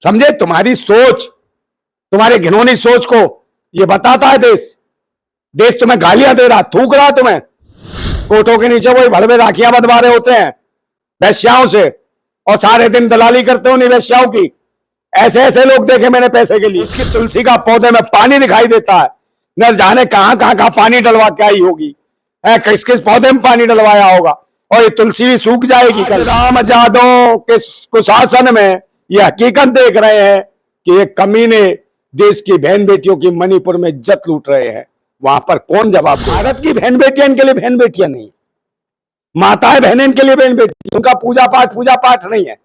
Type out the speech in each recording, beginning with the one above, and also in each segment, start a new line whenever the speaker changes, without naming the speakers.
समझे? तुम्हारी सोच, तुम्हारे घिनौनी सोच को ये बताता है देश। देश तुम्हें गालियां दे रहा, थूक रहा तुम्हें। कोठों के नीचे वही भड़वे राखियां बंधवा रहे होते हैं वैश्याओं से, और सारे दिन दलाली करते हो नहीं वैश्याओं की। ऐसे ऐसे लोग देखे मैंने पैसे के लिए। इसकी तुलसी का पौधे में पानी दिखाई देता है, न जाने कहां कहां पानी डलवा के आई होगी, किस किस पौधे में पानी डलवाया होगा, और ये तुलसी भी सूख जाएगी कल। राम यादव के कुशासन में ये हकीकत देख रहे हैं कि ये कमीने देश की बहन बेटियों की मणिपुर में इज्जत लूट रहे हैं। वहां पर कौन जवाब? भारत की बहन बेटियां इनके लिए बहन बेटियां नहीं, माताएं बहनें इनके लिए बहन बेटी। उनका पूजा पाठ नहीं है,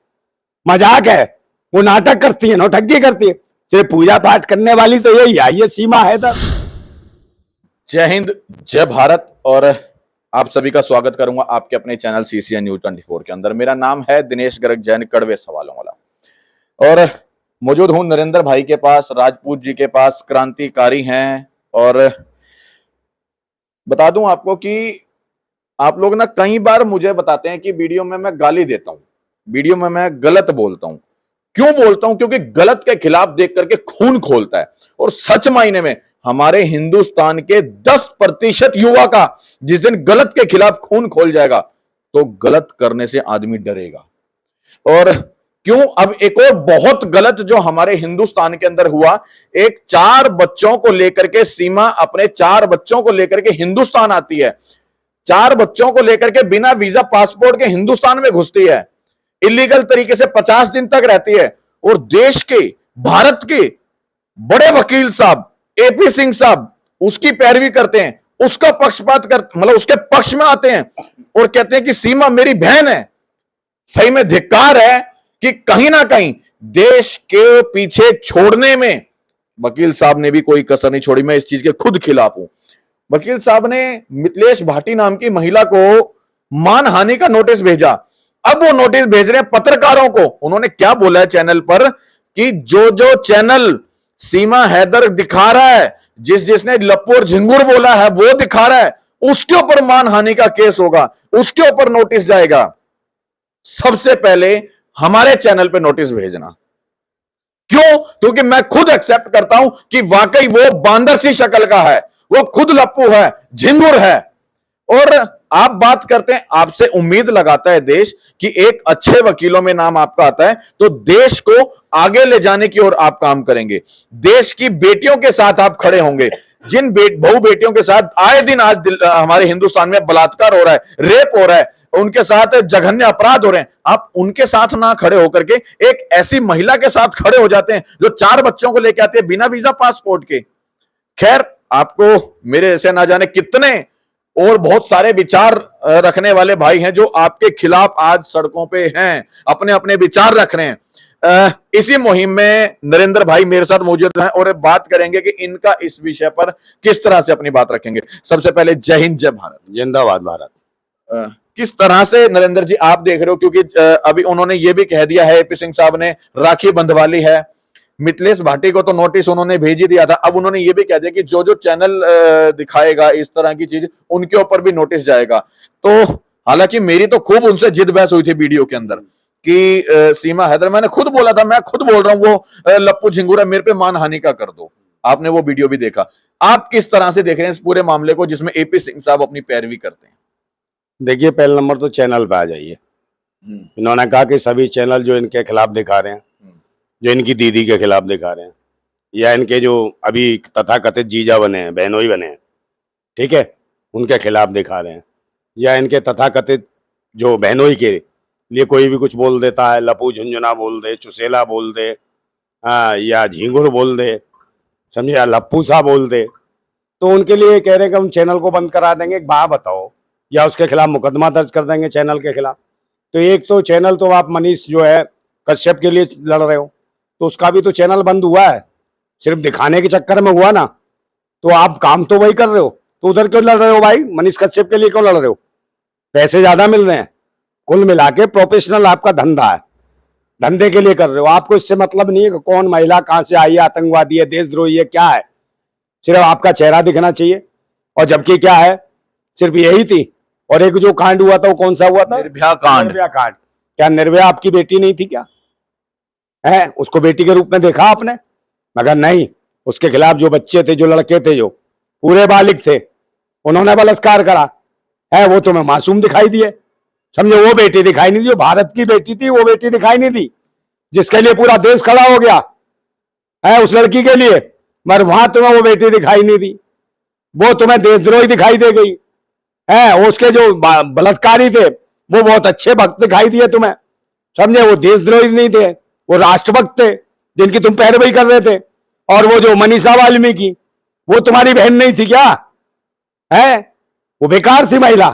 मजाक है। वो नाटक करती है, नौटंकी करती है। सिर्फ पूजा पाठ करने वाली तो यही है, ये सीमा हैदर।
जय हिंद, जय भारत। और आप सभी का स्वागत करूंगा आपके अपने चैनल CCN न्यूज 24 के अंदर। मेरा नाम है दिनेश गर्ग जैन, कड़वे सवालों वाला, और मौजूद हूं नरेंद्र भाई के पास, राजपूत जी के पास, क्रांतिकारी हैं। और बता दूं आपको कि आप लोग ना कई बार मुझे बताते हैं कि वीडियो में मैं गाली देता हूं, वीडियो में मैं गलत बोलता हूं। क्यों बोलता हूं? क्योंकि गलत के खिलाफ देख करके खून खोलता है। और सच मायने में हमारे हिंदुस्तान के 10% युवा का जिस दिन गलत के खिलाफ खून खोल जाएगा तो गलत करने से आदमी डरेगा। और क्यों? अब एक और बहुत गलत जो हमारे हिंदुस्तान के अंदर हुआ, एक 4 बच्चों को लेकर के सीमा अपने 4 बच्चों को लेकर के हिंदुस्तान आती है, 4 बच्चों को लेकर के बिना वीजा पासपोर्ट के हिंदुस्तान में घुसती है, इलीगल तरीके से 50 दिन तक रहती है। और देश के, भारत के बड़े वकील साहब AP सिंह साहब उसकी पैरवी करते हैं, उसका पक्षपात कर, मतलब उसके पक्ष में आते हैं और कहते हैं कि सीमा मेरी बहन है। सही में धिक्कार है कि कहीं ना कहीं देश के पीछे छोड़ने में वकील साहब ने भी कोई कसर नहीं छोड़ी। मैं इस चीज के खुद खिलाफ हूं। वकील साहब ने मिथिलेश भाटी नाम की महिला को मानहानि का नोटिस भेजा। अब वो नोटिस भेज रहे हैं पत्रकारों को। उन्होंने क्या बोला है चैनल पर कि जो जो चैनल सीमा हैदर दिखा रहा है, जिसने लप्पू और झिंगुर बोला है वो दिखा रहा है, उसके ऊपर मानहानि का केस होगा, उसके ऊपर नोटिस जाएगा। सबसे पहले हमारे चैनल पे नोटिस भेजना। क्यों? क्योंकि मैं खुद एक्सेप्ट करता हूं कि वाकई वो बांदर सी शक्ल का है, वो खुद लप्पू है, झिंगुर है। और आप बात करते हैं, आपसे उम्मीद लगाता है देश कि एक अच्छे वकीलों में नाम आपका आता है तो देश को आगे ले जाने की ओर आप काम करेंगे, देश की बेटियों के साथ आप खड़े होंगे। जिन बहु बेटियों के साथ आए दिन आज हमारे हिंदुस्तान में बलात्कार हो रहा है, रेप हो रहा है, उनके साथ जघन्य अपराध हो रहे हैं, आप उनके साथ ना खड़े होकर के एक ऐसी महिला के साथ खड़े हो जाते हैं जो 4 बच्चों को लेकर आती है बिना वीजा पासपोर्ट के। खैर, आपको मेरे ऐसे ना जाने कितने और बहुत सारे विचार रखने वाले भाई हैं जो आपके खिलाफ आज सड़कों पे हैं, अपने अपने विचार रख रहे हैं। इसी मुहिम में नरेंद्र भाई मेरे साथ मौजूद हैं और बात करेंगे कि इनका इस विषय पर किस तरह से अपनी बात रखेंगे। सबसे पहले जय हिंद, जय भारत,
जिंदाबाद भारत।
किस तरह से नरेंद्र जी आप देख रहे हो? क्योंकि अभी उन्होंने ये भी कह दिया है, AP सिंह साहब ने राखी बंधवा ली है, मिथिलेश भाटी को तो नोटिस उन्होंने भेज ही दिया था। अब उन्होंने ये भी कह दिया कि जो जो चैनल दिखाएगा इस तरह की चीज, उनके ऊपर भी नोटिस जाएगा। तो हालांकि मेरी तो खूब उनसे जिद बहस हुई थी वीडियो के अंदर कि सीमा हैदर, मैंने खुद बोला था, मैं खुद बोल रहा हूं वो लप्पू झिंगुर है, मेरे पे मानहानि का कर दो। आपने वो वीडियो भी देखा। आप किस तरह से देख रहे हैं इस पूरे मामले को जिसमें AP सिंह साहब अपनी पैरवी करते हैं?
देखिए, पहला नंबर तो चैनल पे आ जाइए। इन्होंने कहा कि सभी चैनल जो इनके खिलाफ दिखा रहे हैं, जो इनकी दीदी के खिलाफ दिखा रहे हैं, या इनके जो अभी तथाकथित जीजा बने हैं, बहनोई बने हैं, ठीक है, उनके खिलाफ दिखा रहे हैं, या इनके तथाकथित जो बहनोई के लिए कोई भी कुछ बोल देता है, लपू झुंझुना बोल दे, चुसेला बोल दे, या झींगुर बोल दे, समझे, या लप्पू सा बोल दे, तो उनके लिए कह रहे हैं कि हम चैनल को बंद करा देंगे। एक बात बताओ, या उसके खिलाफ मुकदमा दर्ज कर देंगे चैनल के खिलाफ। तो एक तो चैनल तो आप मनीष जो है कश्यप के लिए लड़ रहे हो, तो उसका भी तो चैनल बंद हुआ है, सिर्फ दिखाने के चक्कर में हुआ ना। तो आप काम तो वही कर रहे हो, तो उधर क्यों लड़ रहे हो भाई? मनीष कश्यप के लिए क्यों लड़ रहे हो? पैसे ज्यादा मिल रहे हैं। कुल मिला के प्रोफेशनल आपका धंधा है, धंधे के लिए कर रहे हो। आपको इससे मतलब नहीं है कि कौन महिला कहां से आई है, आतंकवादी है, देशद्रोही है, क्या है। सिर्फ आपका चेहरा दिखना चाहिए। और जबकि क्या है, सिर्फ यही थी। और एक जो कांड हुआ था वो कौन सा हुआ था?
निर्भया कांड।
निर्भया कांड। क्या निर्भया आपकी बेटी नहीं थी क्या? है, उसको बेटी के रूप में देखा आपने? मगर नहीं, उसके खिलाफ जो बच्चे थे, जो लड़के थे, जो पूरे बालिग थे, उन्होंने बलात्कार करा है, वो तुम्हें मासूम दिखाई दिए। समझे, वो बेटी दिखाई नहीं दी, वो भारत की बेटी थी, वो बेटी दिखाई नहीं दी जिसके लिए पूरा देश खड़ा हो गया है उस लड़की के लिए। मगर वहां तुम्हें वो बेटी दिखाई नहीं दी, वो तुम्हें देशद्रोही दिखाई दे गई है। उसके जो बलात्कारी थे वो बहुत अच्छे भक्त दिखाई दिए तुम्हें। समझे, वो देशद्रोही नहीं थे, वो राष्ट्रभक्त थे जिनकी तुम पैरवी कर रहे थे। और वो जो मनीषा वाल्मीकि, वो तुम्हारी बहन नहीं थी क्या? है, वो बेकार थी महिला।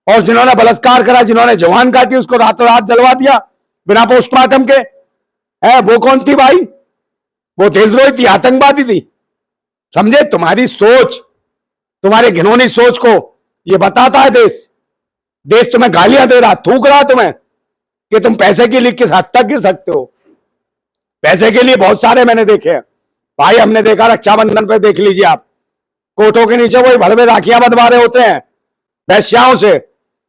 और जिन्होंने बलात्कार करा, जिन्होंने जवान काटी, उसको रातों रात जलवा दिया बिना पोस्टमार्टम के, है, वो कौन थी भाई? वो देशद्रोही थी, आतंकवादी थी। समझे, तुम्हारी सोच, तुम्हारे घिनौनी सोच को ये बताता है देश। देश तुम्हें गालियां दे रहा, थूक रहा तुम्हें कि तुम पैसे के लिए किस हद तक गिर सकते हो। पैसे के लिए बहुत सारे मैंने देखे हैं भाई। हमने देखा रक्षाबंधन पे, देख लीजिए आप, कोटों के नीचे वही भड़वे राखियां बंधवा रहे होते हैं वैश्याओं से,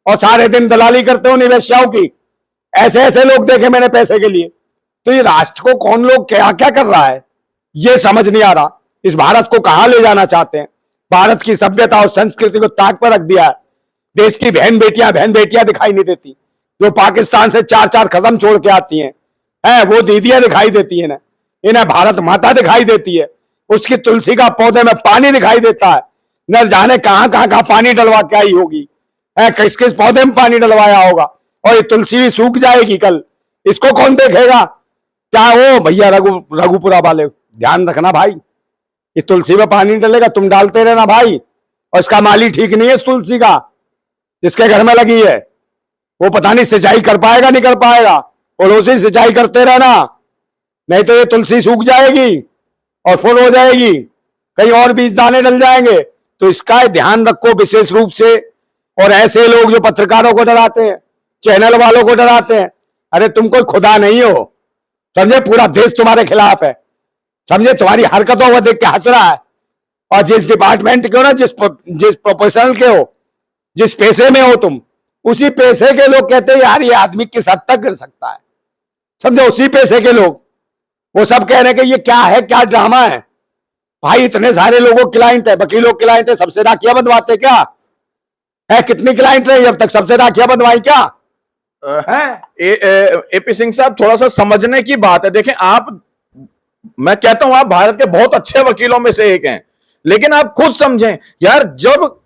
और सारे दिन दलाली करते हो उन्हीं वैश्याओं की। ऐसे ऐसे लोग देखे मैंने पैसे के लिए। तो ये राष्ट्र को कौन लोग क्या क्या कर रहा है, ये समझ नहीं आ रहा। इस भारत को कहां ले जाना चाहते हैं? भारत की सभ्यता और संस्कृति को ताक पर रख दिया है। देश की बहन बेटियां दिखाई नहीं देती, जो पाकिस्तान से 4-4 कदम छोड़ के आती हैं, वो दीदियां दिखाई देती है ना, इन्हें भारत माता दिखाई देती है। उसकी तुलसी का पौधे में पानी दिखाई देता है, न जाने कहां कहां पानी डलवा के आई होगी, किस किस पौधे में पानी डलवाया होगा। और ये तुलसी भी सूख जाएगी कल, इसको कौन देखेगा? क्या वो भैया रघुपुरा वाले, ध्यान रखना भाई, ये तुलसी में पानी डलेगा, तुम डालते रहना भाई। और इसका माली ठीक नहीं है इस तुलसी का, जिसके घर में लगी है, वो पता नहीं सिंचाई कर पाएगा नहीं कर पाएगा, और उसी सिंचाई करते रहना, नहीं तो ये तुलसी सूख जाएगी और फुल हो जाएगी, कहीं और बीज दाने डल जाएंगे। तो इसका ध्यान रखो विशेष रूप से। और ऐसे लोग जो पत्रकारों को डराते हैं, चैनल वालों को डराते हैं, अरे तुम कोई खुदा नहीं हो। समझे, पूरा देश तुम्हारे खिलाफ है। समझे, तुम्हारी हरकतों को देख के हंस रहा है। और जिस डिपार्टमेंट के हो ना, जिस प्रोफेशनल के हो, जिस पेशे में हो तुम, उसी पेशे के लोग कहते हैं यार ये आदमी किस हद तक गिर सकता है। समझो, उसी पेशे के लोग वो सब कह रहे हैं कि ये क्या है, क्या ड्रामा है। भाई इतने सारे लोगों क्लाइंट है, वकीलों क्लाइंट है, सबसे राखियां बंधवाते क्या है? कितनी क्लाइंट रही अब तक, सबसे राखियां बंधवाई क्या है?
एपी सिंह साहब, थोड़ा सा समझने की बात है। देखें आप, मैं कहता हूं आप भारत के बहुत अच्छे वकीलों में से एक हैं, लेकिन आप खुद समझें यार, जब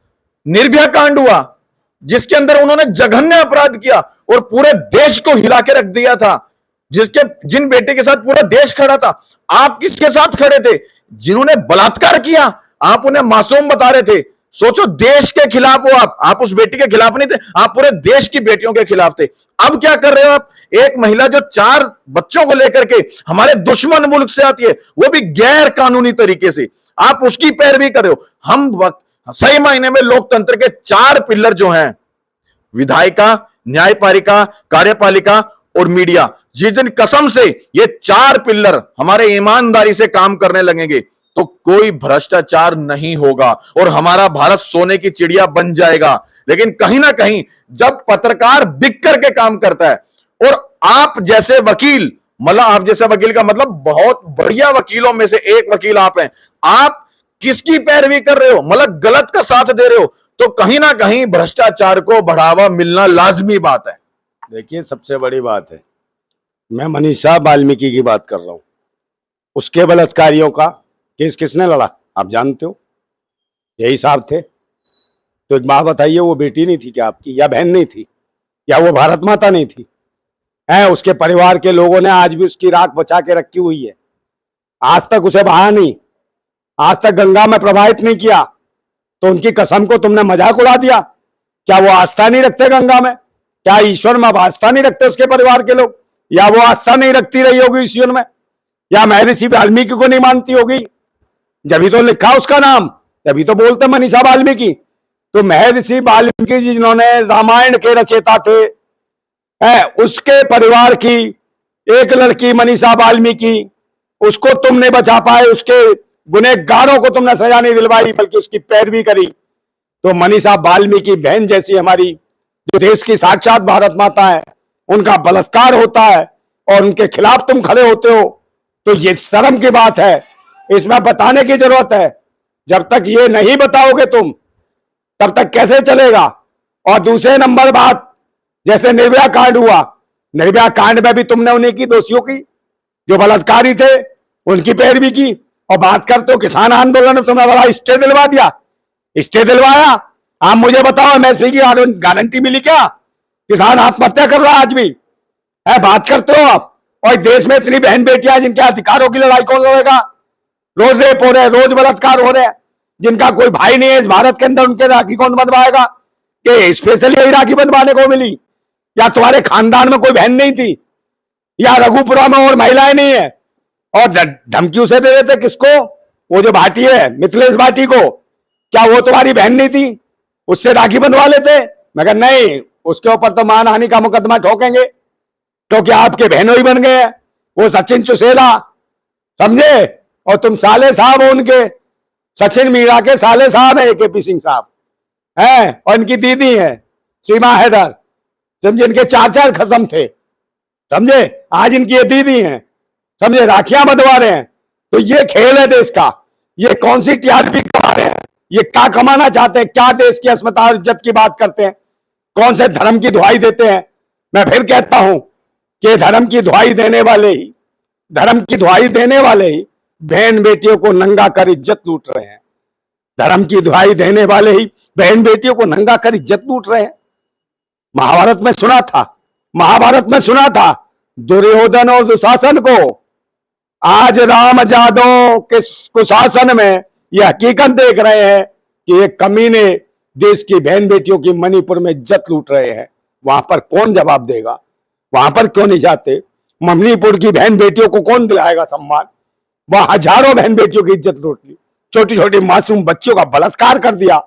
निर्भया कांड हुआ जिसके अंदर उन्होंने जघन्य अपराध किया और पूरे देश को हिला के रख दिया था, जिन बेटे के साथ पूरा देश खड़ा था, आप किसके साथ खड़े थे? जिन्होंने बलात्कार किया, आप उन्हें मासूम बता रहे थे। सोचो, देश के खिलाफ हो आप उस बेटी के खिलाफ नहीं थे, आप पूरे देश की बेटियों के खिलाफ थे। अब क्या कर रहे हो आप? एक महिला जो 4 बच्चों को लेकर के हमारे दुश्मन मुल्क से आती है, वो भी गैर कानूनी तरीके से, आप उसकी पैरवी कर रहे हो। हम सही मायने में लोकतंत्र के 4 पिलर जो हैं, विधायिका, न्यायपालिका, कार्यपालिका और मीडिया, जिस दिन कसम से ये 4 पिलर हमारे ईमानदारी से काम करने लगेंगे तो कोई भ्रष्टाचार नहीं होगा और हमारा भारत सोने की चिड़िया बन जाएगा। लेकिन कहीं ना कहीं जब पत्रकार बिक करके काम करता है, और आप जैसे वकील, मतलब आप जैसे वकील का मतलब बहुत बढ़िया वकीलों में से एक वकील आप हैं, आप किसकी पैरवी कर रहे हो? मतलब गलत का साथ दे रहे हो, तो कहीं ना कहीं भ्रष्टाचार को बढ़ावा मिलना लाजमी बात है।
देखिए, सबसे बड़ी बात है, मैं मनीषा वाल्मीकि की बात कर रहा हूं। उसके बलात्कारियों का केस किसने लड़ा आप जानते हो? यही साहब थे। तो एक बात बताइए, वो बेटी नहीं थी क्या आपकी, या बहन नहीं थी, या वो भारत माता नहीं थी? उसके परिवार के लोगों ने आज भी उसकी राख बचा के रखी हुई है। आज तक उसे बहा नहीं, आज तक गंगा में प्रवाहित नहीं किया। तो उनकी कसम को तुमने मजाक उड़ा दिया। क्या वो आस्था नहीं रखते गंगा में? क्या ईश्वर में आस्था नहीं रखते उसके परिवार के लोग? या वो आस्था नहीं रखती रही होगी ईश्वर में, या महर्षि वाल्मीकि को नहीं मानती होगी? जब ही तो लिखा उसका नाम, तभी तो बोलते मनीषा वाल्मीकि। तो महर्षि वाल्मीकि जी जिन्होंने रामायण के रचयिता थे, उसके परिवार की एक लड़की मनीषा वाल्मीकि, उसको तुम नहीं बचा पाए, उसके गुनहगारों को तुमने सजा नहीं दिलवाई बल्कि उसकी पैरवी करी। तो मनीषा वाल्मीकि बहन जैसी हमारी जो देश की साक्षात भारत माता है, उनका बलात्कार होता है और उनके खिलाफ तुम खड़े होते हो, तो ये शर्म की बात है, इसमें बताने की जरूरत है। जब तक ये नहीं बताओगे तुम, तब तक कैसे चलेगा। और दूसरे नंबर बात, जैसे निर्भया कांड हुआ, निर्भया कांड में भी तुमने उन्हीं की दोषियों की, जो बलात्कारी थे, उनकी पैरवी की। और बात करते हो किसान आंदोलन में तुमने बड़ा स्टे दिलवा दिया, स्टे दिलवाया। आप मुझे बताओ एमएसपी की गारंटी मिली क्या? किसान आत्महत्या कर रहा है आज भी, है बात करते हो आप। और देश में इतनी बहन बेटियां जिनके अधिकारों की लड़ाई कौन लड़ेगा? रोज रेप हो रहे हैं, रोज बलात्कार हो रहे हैं, जिनका कोई भाई नहीं है इस भारत के अंदर, उनके राखी कौन बंधवाएगा? कि स्पेशली यही राखी बंधवाने को मिली, या तुम्हारे खानदान में कोई बहन नहीं थी, या रघुपुरा में और महिलाएं नहीं है? और धमकी उसे दे रहे थे किसको? वो जो भाटी है, मिथिलेश भाटी को, क्या वो तुम्हारी बहन नहीं थी? उससे राखी बंधवा लेते? मगर नहीं, उसके ऊपर तो मानहानि का मुकदमा ठोकेंगे, क्योंकि आपके बहनों ही बन गए हैं वो सचिन चुसेला, समझे। और तुम साले साहब हो उनके, सचिन मीरा के साले साहब है केपी सिंह साहब हैं, और इनकी दीदी है सीमा हैदर, समझे। इनके 4-4 खसम थे, समझे। आज इनकी ये दीदी हैं, समझे, राखियां बंधवा रहे हैं। तो ये खेल है देश का, ये कौन सी टीआरपी कमा रहे हैं, ये क्या कमाना चाहते हैं, क्या देश की अस्मिता इज्जत की बात करते हैं, कौन से धर्म की दुहाई देते हैं। मैं फिर कहता हूं कि धर्म की दुहाई देने वाले ही, धर्म की दुहाई देने वाले ही बहन बेटियों को नंगा कर इज्जत लूट रहे हैं। धर्म की दुहाई देने वाले ही बहन बेटियों को नंगा कर इज्जत लूट रहे हैं। महाभारत में सुना था, महाभारत में सुना था दुर्योधन और दुशासन को। आज राम जादव के कुशासन में यह हकीकत देख रहे हैं कि ये कमीने देश की बहन बेटियों की मणिपुर में इज्जत लूट रहे हैं। वहां पर कौन जवाब देगा? वहां पर क्यों नहीं जाते? मणिपुर की बहन बेटियों को कौन दिलाएगा सम्मान? वहां हजारों बहन बेटियों की इज्जत लूट ली, छोटी छोटी मासूम बच्चियों का बलात्कार कर दिया।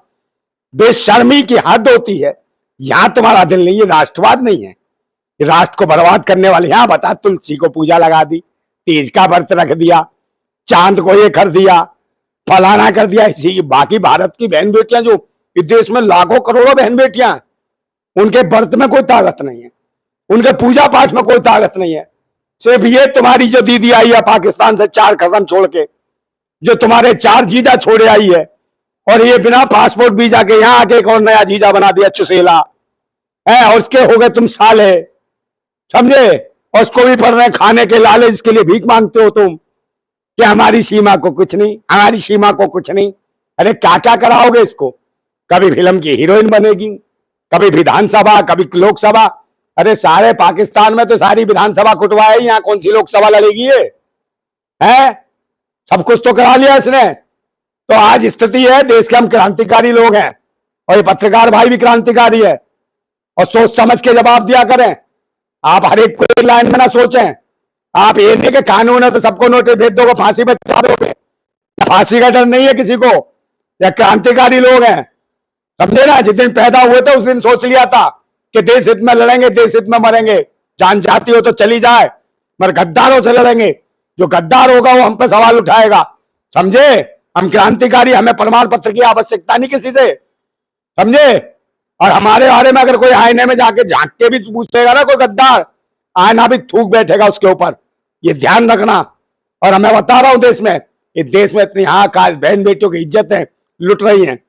बेशर्मी की हद होती है। यहां तुम्हारा दिल नहीं, ये राष्ट्रवाद नहीं है, ये राष्ट्र को बर्बाद करने वाले। यहां बता, तुलसी को पूजा लगा दी, तीज का व्रत रख दिया, चांद को ये कर दिया, फलाना कर दिया। इसी बाकी भारत की बहन बेटियां, जो इस देश में लाखों करोड़ों बहन बेटियां, उनके व्रत में कोई ताकत नहीं है, उनके पूजा पाठ में कोई ताकत नहीं है। सिर्फ ये तुम्हारी जो दीदी आई है पाकिस्तान से 4 कसम छोड़ के, जो तुम्हारे 4 जीजा छोड़े आई है, और ये बिना पासपोर्ट वीजा के यहां आके एक और नया जीजा बना दिया चुसेला है, और उसके हो गए तुम साले, समझे। और उसको भी पढ़ रहे खाने के लालच के लिए भीख मांगते हो तुम कि हमारी सीमा को कुछ नहीं, हमारी सीमा को कुछ नहीं। अरे क्या क्या कराओगे इसको? कभी फिल्म की हीरोइन बनेगी, कभी विधानसभा, कभी लोकसभा। अरे सारे पाकिस्तान में तो सारी विधानसभा कुटवा है, यहाँ कौन सी लोकसभा लड़ेगी? ये है सब कुछ तो करा लिया इसने। तो आज स्थिति है, देश के हम क्रांतिकारी लोग हैं, और ये पत्रकार भाई भी क्रांतिकारी है, और सोच समझ के जवाब दिया करें। आप हर एक को लाइन में ना सोचें। आप ये नहीं कि कानून है तो सबको नोटिस भेज दोगे, फांसी पे चढ़ा दोगे। फांसी का डर नहीं है किसी को। या क्रांतिकारी लोग हैं, समझे ना। जिस दिन पैदा हुए थे उस दिन सोच लिया था कि देश हित में लड़ेंगे, देश हित में मरेंगे, जान जाती हो तो चली जाए, मगर गद्दारों से लड़ेंगे। जो गद्दार होगा वो हम पे सवाल उठाएगा, समझे। हम क्रांतिकारी, हमें प्रमाण पत्र की आवश्यकता नहीं किसी से, समझे। और हमारे बारे में अगर कोई आईने में जाके झांक के भी पूछेगा ना कोई गद्दार, आईना भी थूक बैठेगा उसके ऊपर, ये ध्यान रखना। और मैं बता रहा हूं, देश में, इस देश में इतनी हाहाकार, बहन बेटियों की इज्जतें लुट रही हैं,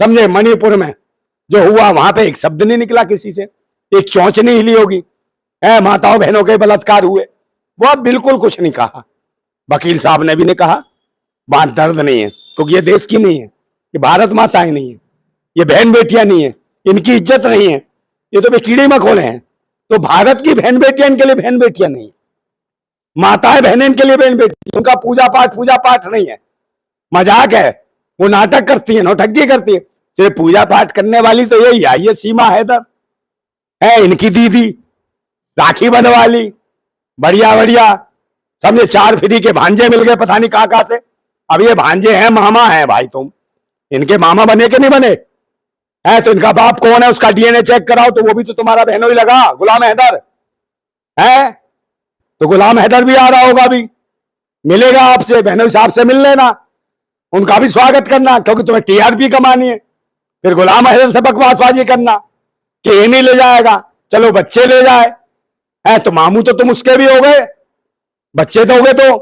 समझे। मणिपुर में जो हुआ, वहां पे एक शब्द नहीं निकला किसी से, एक चौंच नहीं हिली होगी। माताओं बहनों के बलात्कार हुए, वो बिल्कुल कुछ नहीं कहा। वकील साहब ने भी नहीं कहा। बात दर्द नहीं है, क्योंकि ये देश की नहीं है, ये भारत माताएं नहीं है, ये बहन बेटियां नहीं है, इनकी इज्जत नहीं है। ये तो कीड़े मकोड़े हैं। तो भारत की बहन बेटियां इनके लिए बहन बेटियां नहीं, माताएं बहनें इनके लिए बहन बेटी। उनका पूजा पाठ नहीं है, मजाक है। वो नाटक करती है, नौटंकी करती है। सिर्फ पूजा पाठ करने वाली तो यही है, ये सीमा हैदर है, इनकी दीदी राखी बंधवा ली, बढ़िया बढ़िया, समझे। 4 फ्री के भांजे मिल गए पता नहीं कहां से। अब ये भांजे हैं, मामा है भाई, तुम इनके मामा बने के नहीं बने है? तो इनका बाप कौन है उसका डीएनए चेक कराओ, तो वो भी तो तुम्हारा बहनों ही लगा, गुलाम हैदर है। तो गुलाम हैदर भी आ रहा होगा, अभी मिलेगा आपसे, बहनों साहब से मिल लेना, उनका भी स्वागत करना, क्योंकि तुम्हें टीआरपी कमानी है। फिर गुलाम हैदर से बकवासबाजी करना कि ये नहीं ले जाएगा, चलो बच्चे ले जाए, है तो मामू तो तुम उसके भी हो गए, बच्चे तो हो गए तो,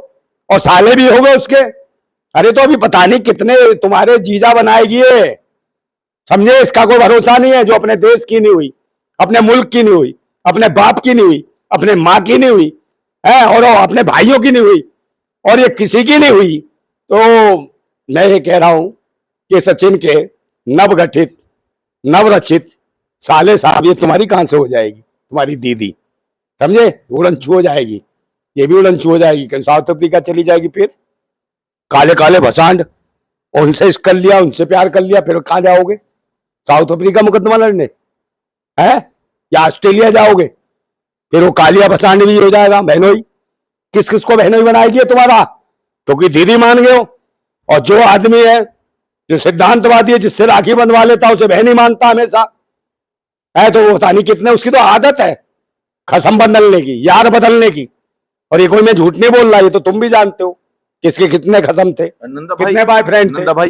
और साले भी हो गए उसके। अरे तो अभी पता नहीं कितने तुम्हारे जीजा बनाएगी ये, समझे? इसका कोई भरोसा नहीं है। जो अपने देश की नहीं हुई, अपने मुल्क की नहीं हुई, अपने बाप की नहीं हुई, अपने माँ की नहीं हुई है, और अपने भाइयों की नहीं हुई, और ये किसी की नहीं हुई। तो मैं ये कह रहा हूं कि सचिन के नवगठित नवरचित साले साहब, ये तुम्हारी कहां से हो जाएगी? तुम्हारी दीदी, समझे, उड़नछू हो जाएगी, ये भी उड़नछू हो जाएगी। कहीं साउथ अफ्रीका चली जाएगी, फिर काले काले भसांड, उनसे इश्क कर लिया, उनसे प्यार कर लिया, फिर कहां जाओगे? साउथ अफ्रीका मुकदमा लड़ने है, या ऑस्ट्रेलिया जाओगे? फिर वो कालिया भसांड भी हो जाएगा बहनोई। किस किस को बहनोई बनाएगी है तुम्हारा? क्योंकि दीदी मान गए हो। और जो आदमी है जो सिद्धांतवादी है, जिससे राखी बंधवा लेता उसे बहन ही मानता हमेशा है, तो वो पता नहीं कितने, उसकी तो आदत है खसम बदलने की, यार बदलने की। और ये कोई मैं झूठ नहीं बोल रहा, ये तो तुम भी जानते हो किसके कितने खसम थे,
नंदा भाई,
कितने बॉयफ्रेंड थे।
नंदा भाई